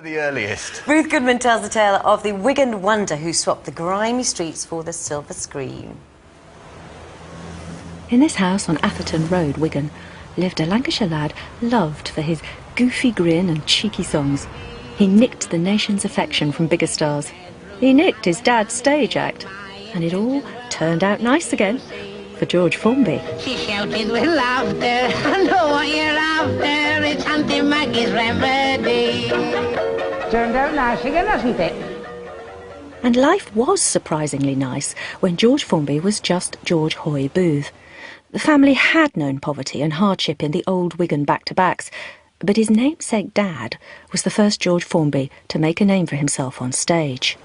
The earliest. Ruth Goodman tells the tale of the Wigan wonder who swapped the grimy streets for the silver screen. In this house on Atherton Road, Wigan, lived a Lancashire lad loved for his goofy grin and cheeky songs. He nicked the nation's affection from bigger stars. He nicked his dad's stage act. And it all turned out nice again for George Formby. She shouted with laughter, I know what you're after, it's Auntie Maggie's remedy. Turned out nice again, hasn't it? And life was surprisingly nice when George Formby was just George Hoy Booth. The family had known poverty and hardship in the old Wigan back-to-backs, but his namesake dad was the first George Formby to make a name for himself on stage.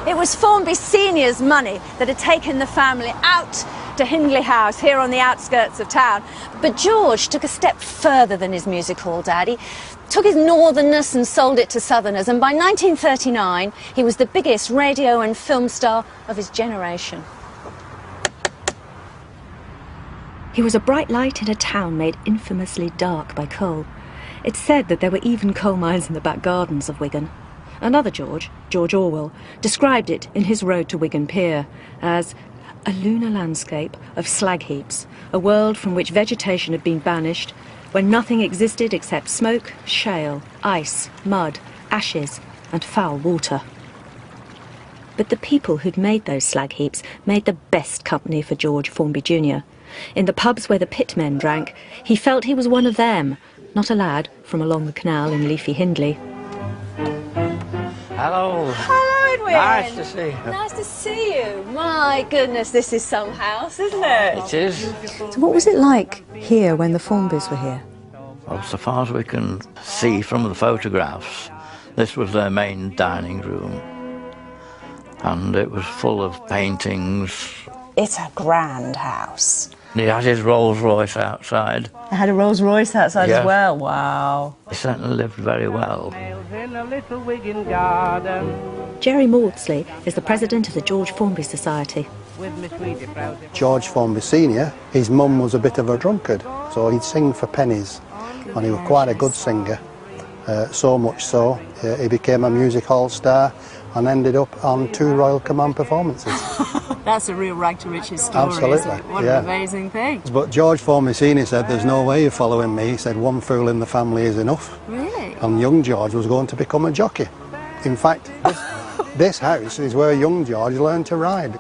It was Formby Senior's money that had taken the family out to Hindley House here on the outskirts of town. But George took a step further than his music hall dad. He took his northernness and sold it to southerners, and by 1939 he was the biggest radio and film star of his generation. He was a bright light in a town made infamously dark by coal. It's said that there were even coal mines in the back gardens of Wigan. Another George, George Orwell, described it in his Road to Wigan Pier as a lunar landscape of slag heaps, a world from which vegetation had been banished, when nothing existed except smoke, shale, ice, mud, ashes and foul water. But the people who'd made those slag heaps made the best company for George Formby Jr. In the pubs where the pitmen drank, he felt he was one of them, not a lad from along the canal in leafy Hindley. Hello. Hello, Edwin. Nice to see you. Nice to see you. My goodness, this is some house, isn't it? It is. So what was it like here when the Formbys were here? Well, so far as we can see from the photographs, this was their main dining room. And it was full of paintings. It's a grand house. He had his Rolls Royce outside. It had a Rolls Royce outside Yeah. as well. Wow. He certainly lived very well. Jerry Maudsley is the president of the George Formby Society. George Formby Senior, his mum was a bit of a drunkard, so he'd sing for pennies, and he was quite a good singer. So much so, he became a music hall star and ended up on 2 Royal Command performances. That's a real rag to riches story, Absolutely, isn't it? What yeah. an amazing thing. But George Formby Senior said, there's no way you're following me. He said, one fool in the family is enough. Really? And young George was going to become a jockey. In fact, this house is where young George learned to ride.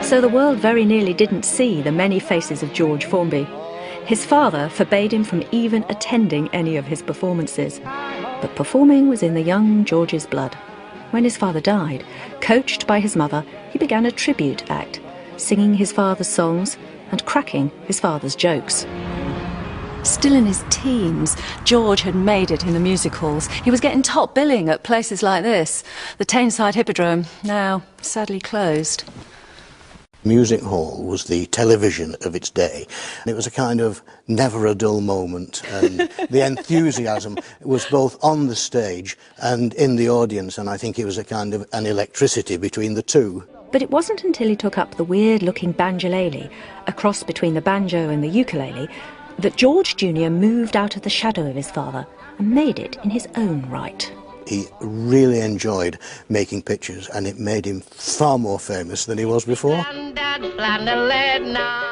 So the world very nearly didn't see the many faces of George Formby. His father forbade him from even attending any of his performances. But performing was in the young George's blood. When his father died, coached by his mother, he began a tribute act, singing his father's songs and cracking his father's jokes. Still in his teens, George had made it in the music halls. He was getting top billing at places like this. The Tameside Hippodrome, now sadly closed. Music hall was the television of its day. It was a kind of never a dull moment, and the enthusiasm was both on the stage and in the audience, and I think it was a kind of an electricity between the two. But it wasn't until he took up the weird-looking banjolele, a cross between the banjo and the ukulele, that George Jr. moved out of the shadow of his father and made it in his own right. He really enjoyed making pictures, and it made him far more famous than he was before.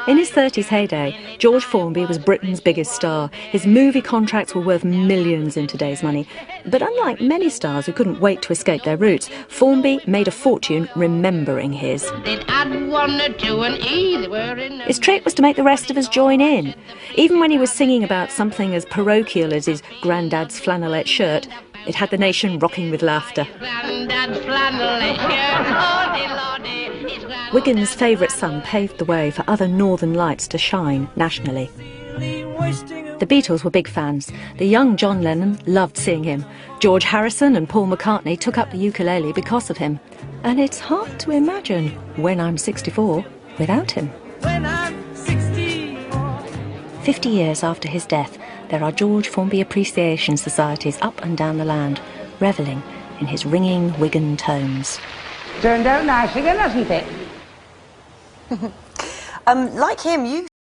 In his 30s heyday, George Formby was Britain's biggest star. His movie contracts were worth millions in today's money. But unlike many stars who couldn't wait to escape their roots, Formby made a fortune remembering his. His trick was to make the rest of us join in. Even when he was singing about something as parochial as his granddad's flannelette shirt, it had the nation rocking with laughter. Wigan's favourite son paved the way for other Northern Lights to shine nationally. The Beatles were big fans. The young John Lennon loved seeing him. George Harrison and Paul McCartney took up the ukulele because of him. And it's hard to imagine When I'm 64 without him. 50 years after his death, there are George Formby appreciation societies up and down the land, revelling in his ringing Wigan tones. Turned out nice again, hasn't it? Like him, you